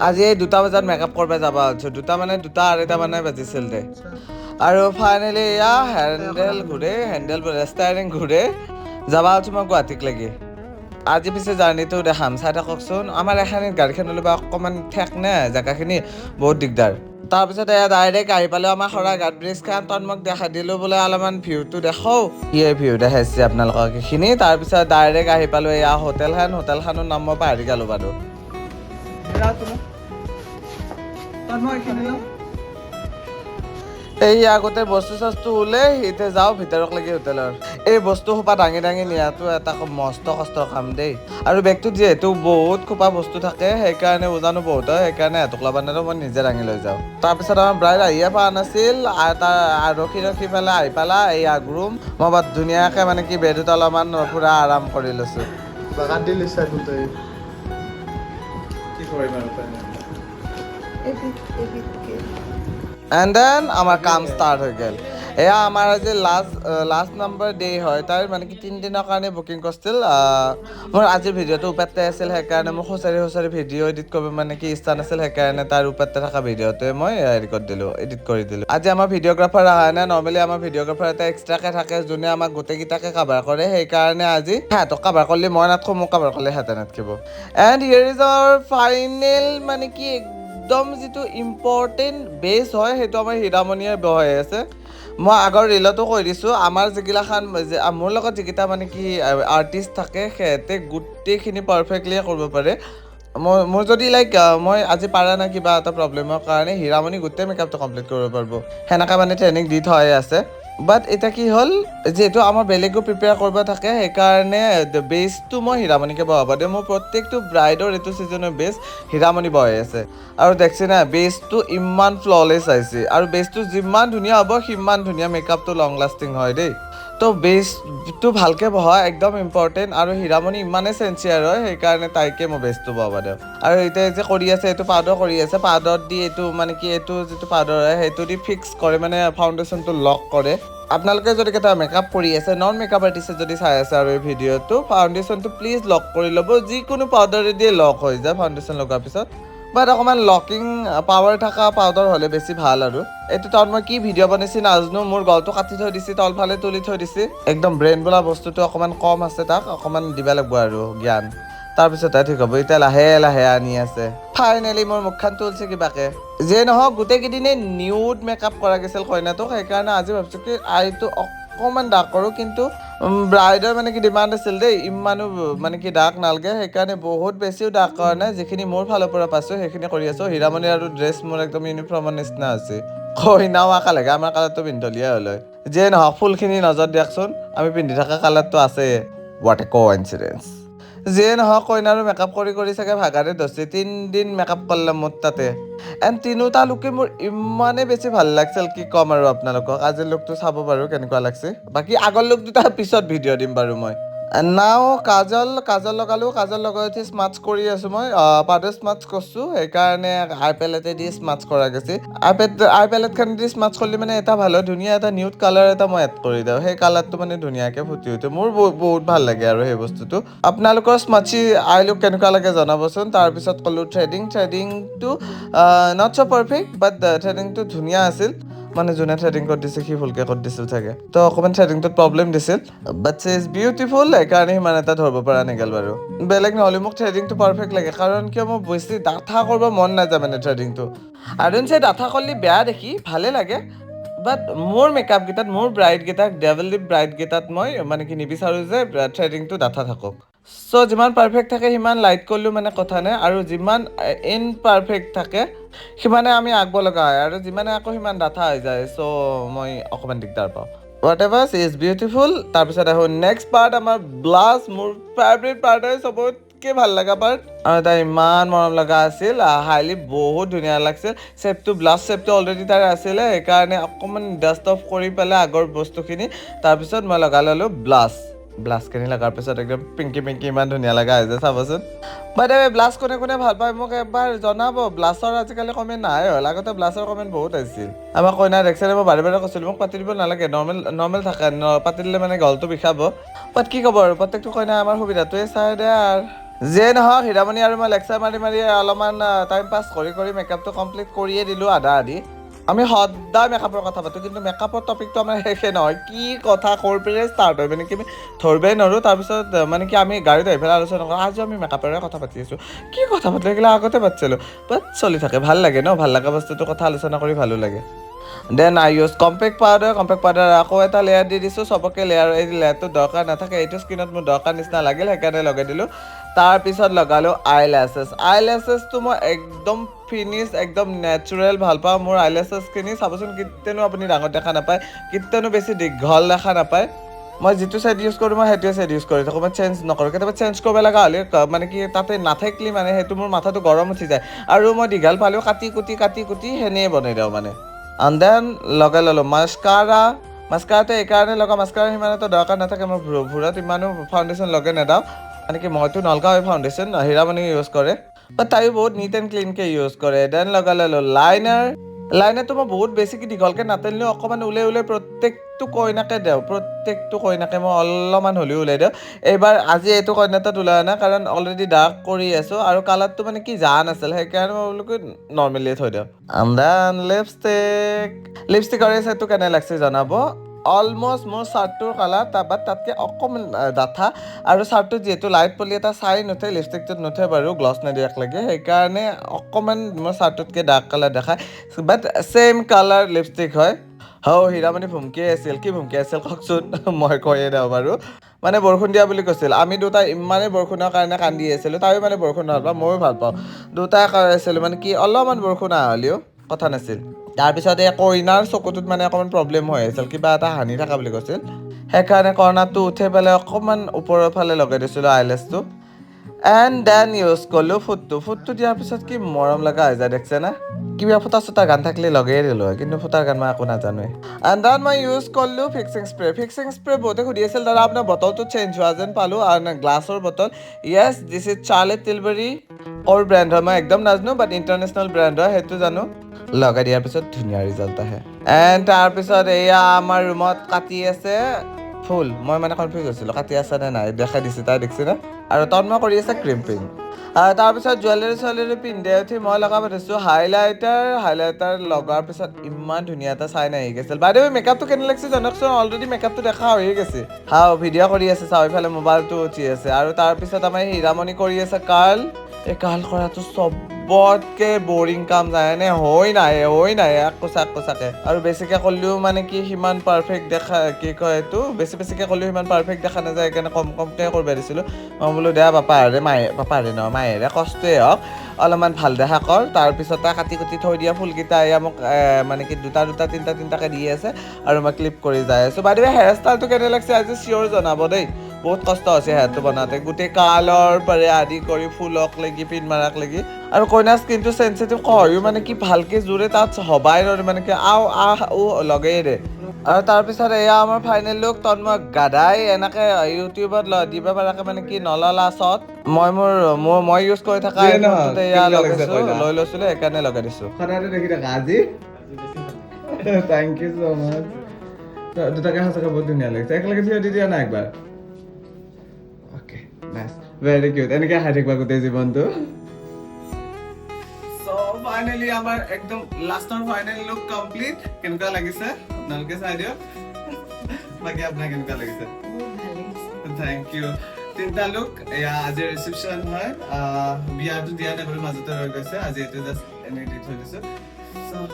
আজি এই 2টা বজাত মেকআপ কৰিব যাব আছো 2টা মানে 2টা আঢ়ৈটা মানে বাজিছিল দে আৰু ফাইনেলি এয়া হেণ্ডেল ষ্টাইৰিং ঘূৰে যাব আছো মই গুৱাহাটীক লাগি আজি পিছে জাৰ্ণিটো দেখাম চাই থাককচোন আমাৰ এখানিত গাড়ীখন ওলাব অকণমান ঠেক নে জেগাখিনি বহুত দিগদাৰ তাৰপিছত এয়া ডাইৰেক্ট আহি পালোঁ আমাৰ শৰাইঘাট ব্ৰিজখন তই মোক দেখাই দিলোঁ বোলে অলপমান ভিউটো দেখাও ইয়ে ভিউ দেখাইছে আপোনালোকক এইখিনি তাৰপিছত ডাইৰেক্ট আহি পালোঁ এয়া হোটেলখনৰ নাম মই পাহৰি গ'লোঁ বাৰু এই আগতে বস্তু চস্তু ওলাই এতিয়া যাওঁ ভিতৰক লাগি হোটেলৰ এই বস্তু সোপা দাঙি নিয়াটো এটা মস্ত কষ্টৰ কাম দেই আৰু বেগটোত যিহেতু বহুত খোপা বস্তু থাকে সেইকাৰণে উজানো বহুত হয় সেইকাৰণে সিহঁতক ল'ব নোৱাৰো মই নিজে দাঙি লৈ যাওঁ তাৰপিছত আমাৰ ব্ৰাইড আহিয়ে পোৱা নাছিল ৰখি পেলাই আহি পালা এই আগৰুম মই বৰ ধুনীয়াকৈ মানে কি বেডত অলপমান পূৰা আৰাম কৰি লৈছোঁ বাগান দি লৈছা গোটেই কি কৰিম আৰু এণ্ড দেন আমাৰ কাম ষ্টাৰ্ট হৈ গ'ল এয়া আমাৰ আজি লাষ্ট নম্বৰ ডে হয় তাৰ মানে কি 3 দিনৰ কাৰণে বুকিং কৰিছিল মোৰ আজিৰ ভিডিঅ'টো ওপৰতে আছিল সেইকাৰণে মোক খুচৰি ভিডিঅ' এডিট কৰিব মানে কি ইচ্ছা নাছিল সেইকাৰণে তাৰ ওপৰতে থকা ভিডিঅ'টোৱে মই এডিট কৰি দিলোঁ আজি আমাৰ ভিডিঅ'গ্ৰাফাৰ অহা নাই নৰ্মেলি আমাৰ ভিডিঅ'গ্ৰাফাৰ এটা এক্সট্ৰাকৈ থাকে যোনে আমাক গোটেইকেইটাকে কাভাৰ কৰে সেইকাৰণে আজি সিহঁতক কাভাৰ কৰিলে মই নাথাকোঁ মোক কাভাৰ কৰিলে সিহঁতে নাথাকিব and here is our final মানে কি একদম যিটো ইম্পৰ্টেণ্ট বেছ হয় সেইটো আমাৰ হীৰামণিয়ে বহাই আছে মই আগৰ ৰিলতো কৈ দিছোঁ আমাৰ যিগিলাখান মোৰ লগত যিকেইটা মানে কি আৰ্টিষ্ট থাকে সিহঁতে গোটেইখিনি পাৰফেক্টলিয়ে কৰিব পাৰে মোৰ যদি মই আজি পাৰা নাই কিবা এটা প্ৰব্লেমৰ কাৰণে হীৰামণি গোটেই মেকআপটো কমপ্লিট কৰিব পাৰিব সেনেকৈ মানে ট্ৰেইনিং দি থোৱাই আছে বাট এতিয়া কি হ'ল যিহেতু আমাৰ বেলেগো প্ৰিপেয়াৰ কৰিব থাকে সেইকাৰণে বেছটো মই হীৰামণিকে বহাব দিওঁ মোৰ প্ৰত্যেকটো ব্ৰাইডৰ এইটো ছিজনৰ বেছ হীৰামণি বহাই আছে আৰু দেখছি না বেছটো ইমান ফ্ললেছ আহিছে আৰু বেছটো যিমান ধুনীয়া হ'ব সিমান ধুনীয়া মেকআপটো লং লাষ্টিং হয় দেই তো বেছটো ভালকৈ বহা একদম ইম্পৰ্টেণ্ট আৰু হীৰামণি ইমানেই চেঞ্চিয়াৰ হয় সেইকাৰণে তাইকে মই বেছটো বহাব দিওঁ আৰু এতিয়া যে কৰি আছে এইটো পাউডাৰ কৰি আছে পাউডাৰ দি এইটো মানে কি এইটো যিটো পাউডাৰ হয় সেইটো দি ফিক্স কৰে মানে ফাউণ্ডেশ্যনটো লক কৰে আপোনালোকে যদি কেতিয়াবা মেকআপ কৰি আছে নন মেকআপ আৰ্টিষ্টে যদি চাই আছে আৰু এই ভিডিঅ'টো ফাউণ্ডেশ্যনটো প্লিজ লক কৰি ল'ব যিকোনো পাউডাৰে দিয়ে লক হৈ যায় ফাউণ্ডেশ্যন লগাৰ পিছত বাট অকণমান লকিং পাৱাৰ থকা পাউডাৰ হ'লে বেছি ভাল আৰু এইটো তাত মই কি ভিডিঅ' বনাইছি নাজানো মোৰ গলটো কাটি থৈ দিছে তলফালে তুলি থৈ দিছে একদম ব্ৰেইন বোলা বস্তুটো অকণমান কম আছে তাক অকণমান দিব লাগিব আৰু জ্ঞান তাৰপিছত ঠিক হ'ব এতিয়া লাহে আনি আছে ফাইনেলি মোৰ মুখখন তুলিছে কিবাকে যিয়ে নহওক গোটেইকেইদিনেই নিউড মেকআপ কৰা গৈছিল কইনাটোক সেইকাৰণে আজি ভাবিছোঁ কি আইটো অকণমান ডাৰ্ক কৰোঁ কিন্তু ব্ৰাইডৰ মানে কি ডিমাণ্ড আছিল দেই ইমানো মানে কি ডাৰ্ক নালাগে সেইকাৰণে বহুত বেছিও ডাৰ্ক কৰা নাই যিখিনি মোৰ ফালৰ পৰা পাইছোঁ সেইখিনি কৰি আছোঁ হীৰামণি আৰু ড্ৰেছ মোৰ একদম ইউনিফৰ্মৰ নিচিনা আছে কইনাও আশা লাগে আমাৰ কালাৰটো পিন্ধলিয়ে হ'ল হয় যিয়ে নহওক ফুলখিনি নজৰ দিয়কচোন আমি পিন্ধি থকা কালাৰটো আছে হোৱাট এ কোইনচিডেন্স যিয়ে নহওক কইনাৰো মেকআপ কৰি চাগে ভাগাৰে ধৰিছে 3 দিন মেকআপ কৰিলাম মোৰ তাতে এণ্ড তিনিওটা লুকে মোৰ ইমানেই বেছি ভাল লাগিছিল কি ক'ম আৰু আপোনালোকক আজিৰ লুকটো চাব বাৰু কেনেকুৱা লাগিছে বাকী আগৰ লুক দুটা পিছত ভিডিঅ' দিম বাৰু মই নাও কাজল লগালোঁ কাজল লগাই উঠি স্মাৰ্টছ কৰি আছোঁ মই পাউডাৰ স্মাৰ্টছ কৰিছোঁ সেইকাৰণে আই পেলেটে দি স্মাৰ্টছ কৰা গৈছে আই পেলেটখন দি স্মাৰ্টছ কৰিলে মানে এটা ভাল হয় ধুনীয়া এটা নিউড কালাৰ এটা মই এড কৰি দিওঁ সেই কালাৰটো মানে ধুনীয়াকৈ ফুটি উঠে মোৰ বহুত ভাল লাগে আৰু সেই বস্তুটো আপোনালোকৰ স্মাৰ্টছি আই লুক কেনেকুৱা লাগে জনাবচোন তাৰপিছত ক'লোঁ থ্ৰেডিংটো নট চ' পাৰফেক্ট বাট থ্ৰেডিংটো ধুনীয়া আছিল মানে যোনে থ্ৰেডিং কৰি দিছে সি ফুলকৈ কৰি দিছিল চাগে তো অকণমান থ্ৰেডিংটোত প্ৰব্লেম দিছিল বাট ইজ বিউটিফুল সেইকাৰণে সিমান এটা ধৰিব পৰা নেগেল বাৰু বেলেগ নহ'লে মোক থ্ৰেডিংটো পাৰফেক্ট লাগে কাৰণ কিয় মোৰ বেছি ডাঠা কৰিব মন নাযায় মানে থ্ৰেডিংটো আৰু ডাঠা কৰিলে বেয়া দেখি ভালে লাগে বাট মোৰ মেকআপকেইটাত মোৰ ব্ৰাইডকেইটাক ডেভেলপ ব্ৰাইডকেইটাত মই মানে কি নিবিচাৰোঁ যে থ্ৰেডিংটো ডাঠা থাকক চ' যিমান পাৰফেক্ট থাকে সিমান লাইট কৰিলেও মানে কথা নাই আৰু যিমান ইনপাৰফেক্ট থাকে সিমানে আমি আঁকিব লগা হয় আৰু যিমানে আকৌ সিমান ডাঠা হৈ যায় চ' মই অকণমান দিগদাৰ পাওঁ হোৱাট এভাৰ ইজ বিউটিফুল তাৰপিছত আহোঁ নেক্সট পাৰ্ট আমাৰ ব্লাছ মোৰ ফেভৰেট পাৰ্ট হয় চবতকৈ ভাল লগা পাৰ্ট আৰু তাই ইমান মৰম লগা আছিল হাইলি বহুত ধুনীয়া লাগিছিল ব্লাছ শ্বেপটো অলৰেডি তাৰ আছিলে সেইকাৰণে অকণমান ডাষ্ট অফ কৰি পেলাই আগৰ বস্তুখিনি তাৰপিছত মই লগাই ল'লোঁ ব্লাছখিনি লগাৰ পিছত একদম পিংকি ইমান ধুনীয়া লগা হৈছে চাবচোন বাই দে ব্লাছ কোনে ভাল পায় মোক এবাৰ জনাব ব্লাছৰ আজিকালি কমেণ্ট নাই হ'ল আগতে ব্লাছৰ কমেণ্ট বহুত আহিছিল আমাৰ কইনা দেখছিলে মই বাৰে কৈছিলোঁ মোক পাতি দিব নালাগে নৰ্মেল থাকে পাতি দিলে মানে গলটো বিষাব বাট কি ক'ব আৰু প্ৰত্যেকটো কইনাই আমাৰ সুবিধাটোৱে চাই দে আৰু যিয়ে নহওক হীৰামণি আৰু মই লেকচাৰ মাৰি মাৰি অলপমান টাইম পাছ কৰি কৰি মেকআপটো কমপ্লিট কৰিয়ে দিলোঁ আধা আধি আমি সদায় মেকআপৰ কথা পাতোঁ কিন্তু মেকআপৰ টপিকটো আমাৰ শেষে নহয় কি কথা ক'ৰ পৰা ষ্টাৰ্ট হয় মানে কি আমি ধৰিবই নোৱাৰোঁ তাৰপিছত মানে কি আমি গাড়ীত আহি পেলাই আলোচনা কৰোঁ আজি আমি মেকআপৰে কথা পাতি আছোঁ কি কথা পাতিলে এইগিলা আগতে পাতিছিলোঁ বাট চলি থাকে ভাল লাগে ন ভাল লগা বস্তুটোৰ কথা আলোচনা কৰি ভালো লাগে then I use compact powder আকৌ এটা লেয়াৰ দি দিছোঁ চবকে লেয়াৰ এই লেয়াৰটো দৰকাৰ নাথাকে এইটো স্কিনত মোৰ দৰকাৰ নিচিনা লাগিল সেইকাৰণে লগাই দিলোঁ তাৰপিছত লগালোঁ আইলেছেছটো মই একদম ফিনিছ একদম নেচাৰেল ভাল পাওঁ মোৰ আইলেছেছখিনি চাবচোন কেতিয়ানো আপুনি ডাঙৰ দেখা নাপায় কেতিয়ানো বেছি দীঘল দেখা নাপায় মই যিটো ছেট ইউজ কৰোঁ মই সেইটোৱে ছেট ইউজ কৰি থাকোঁ মই চেঞ্জ নকৰোঁ কেতিয়াবা চেঞ্জ কৰিব লগা হ'লে মানে কি তাতে নাথাকিলে মানে সেইটো মোৰ মাথাটো গৰম উঠি যায় আৰু মই দীঘল পালেও কাটি কুটি সেনেই বনাই দিওঁ মানে এণ্ড দেন লগাই ল'লোঁ মাস্কাৰাটো এইকাৰণে লগা মাস্কাৰা সিমান এটা দৰকাৰ নাথাকে মই ভূৰত ইমানো ফাউণ্ডেশ্যন লগাই নেদাওঁ মানে কি মইতো নলগাওঁ ফাউণ্ডেশ্যন হীৰামণি ইউজ কৰে বাট তাইও বহুত নিট এণ্ড ক্লিনকৈ ইউজ কৰে দেন লগাই ল'লোঁ লাইনাৰটো মই বহুত বেছিকৈ দীঘলকৈ নাটানিলেও অকণমান ওলাই প্ৰত্যেকটো কইনাকে মই অলপমান হ'লেও ওলাই দিওঁ এইবাৰ আজি এইটো কইনাটাত ওলোৱা নাই কাৰণ অলৰেডি ডাৰ্ক কৰি আছোঁ আৰু কালাৰটো মানে কি জান আছিল সেইকাৰণে মই বোলো কি নৰ্মেলি থৈ দিওঁ দেন লিপষ্টিকৰ এই ছেটটো কেনে লাগিছে জনাব অলমষ্ট মোৰ চাৰ্টটোৰ কালাৰ বাট তাতকৈ অকণমান ডাঠা আৰু চাৰ্টটো যিহেতু লাইট পলি এটা চাই নুঠে লিপষ্টিকটোত নুঠে বাৰু গ্লছ নিদিয়াক লাগে সেইকাৰণে অকণমান মোৰ চাৰ্টটোতকৈ ডাৰ্ক কালাৰ দেখায় বাট ছেইম কালাৰ লিপষ্টিক হয় হীৰামণি ভুমকিয়ে আছিল কি ভুমকি আছিল কওকচোন মই কৈয়ে দিওঁ বাৰু মানে বৰষুণ দিয়া বুলি কৈছিল আমি দুটাই ইমানেই বৰষুণৰ কাৰণে কান্দি আছিলোঁ তাইও মানে বৰষুণ ভাল পাওঁ ময়ো ভাল পাওঁ দুটাই কৈ আছিলোঁ মানে কি অলপমান বৰষুণ হ'লেও কথা নাছিল তাৰপিছত এই কইনাৰ চকুটোত মানে অকণমান প্ৰব্লেম হৈ আছিল কিবা এটা হানি থকা বুলি কৈছিল সেইকাৰণে কৰ্ণাৰটো উঠাই পেলাই অকণমান ওপৰৰ ফালে লগাই দিছিলোঁ আইলেছটো এণ্ড দেন ইউজ কৰিলোঁ ফুটটো দিয়াৰ পিছত কি মৰম লগা হৈ যায় দেখিছে না কিবা ফুটা গান থাকিলে লগাই দিলোঁ হয় কিন্তু ফুটাৰ গান মই একো নাজানোৱে এণ্ড দেন মই ইউজ কৰিলোঁ ফিক্সিং স্প্ৰে বহুতে সুধি আছিল দাদা আপোনাৰ বটলটো চেঞ্জ হোৱা যেন পালোঁ আৰু গ্লাছৰ bottle Yes this is Charlotte টিলবেৰী ক'ৰ ব্ৰেণ্ড হয় মই একদম নাজানো বাট ইণ্টাৰনেশ্যনেল ব্ৰেণ্ড হয় সেইটো জানো লগাই দিয়াৰ পিছত ধুনীয়া ৰিজাল্ট আহে এণ্ড তাৰপিছত এয়া আমাৰ ৰুমত কাটি আছে ফুল মই মানে কনফিউজ হৈছিলোঁ কাটি আছে নে নাই দেখাই দিছোঁ তাই দেখিছেনে আৰু তন্ময় কৰি আছে ক্ৰিম্পিং তাৰপিছত জুৱেলাৰী পিন্ধি উঠি মই লগাব দিছোঁ হাইলাইটাৰ লগাৰ পিছত ইমান ধুনীয়া এটা চাইন আহি গৈছিল বাইদেউ মেকআপটো কেনে লাগিছে জনাওকচোন অলৰেডি মেকআপটো দেখা হৈয়ে গৈছে ভিডিঅ' কৰি আছে চাওঁ ইফালে মোবাইলটো উঠি আছে আৰু তাৰপিছত আমাৰ হীৰামণি কৰি আছে এই কাৰ্ল কৰাটো চবতকে বৰিং কাম জানেনে হৈ নাই একোচাকে আৰু বেছিকে কৰিলেও মানে কি সিমান পাৰফেক্ট দেখা কি কয় এইটো বেছিকে কৰিলেও সিমান পাৰফেক্ট দেখা নাযায় সেইকাৰণে কমকৈ কৰিব দিছিলোঁ মই বোলো দে মায়েৰে কষ্টই হওক অলপমান ভাল দেখা কৰ তাৰপিছত তাই কাটি কুটি থৈ দিয়া ফুলকেইটা এয়া মোক মানে কি দুটা তিনিটাকৈ দি আছে আৰু মই ক্লিপ কৰি যাই আছোঁ বাইদেউ হেয়াৰ ষ্টাইলটো কেনে লাগিছে আজি চিয়'ৰ জনাব দেই বহুত কষ্ট হৈছে হেয়াৰটো বনাওঁতে গোটেই কালৰ পৰা আদি কৰি ফুলক লাগি পিন মাৰাক লাগি আৰু কইনাৰ স্কিনটো চেঞ্চিটিভ কয়ো মানে কি ভালকৈ জোৰে তাত হবাই নোৱাৰে মানে কি লগাই দে আৰু তাৰপিছত এয়া আমাৰ ফাইনেল লুক তন্ময় গাদাই এনেকৈ ইউটিউবত দিব পৰাকৈ মানে কি নললা শ্বট মই ইউজ কৰি থকা এয়া লগাইছোঁ লৈ লৈছিলোঁ সেইকাৰণে লগাই দিছোঁ সদায়তো দেখি থাকা আজি থেংক ইউ ছ' মাছ দুটাকে সঁচাকৈ বহুত ধুনীয়া লাগিছে একেলগে থিয় দি দিয়া নাই একবাৰ অ'কে নাইচ ভেৰি কিউট এনেকৈ খাই থাকিবা গোটেই জীৱনটো ফাইনেলি আমাৰ একদম লাষ্টৰ ফাইনেল লুক কমপ্লিট কেনেকুৱা লাগিছে আপোনালোকে চাই দিয়ক বাকী আপোনাৰ কেনেকুৱা লাগিছে থেংক ইউ তিনিটা লুক এয়া আজি ৰিচিপশ্যন হয় বিয়াটো দিয়া নাই বাৰু মাজতে ৰৈ গৈছে আজি এইটো জাষ্ট এনেই দি থৈ দিছোঁ চ'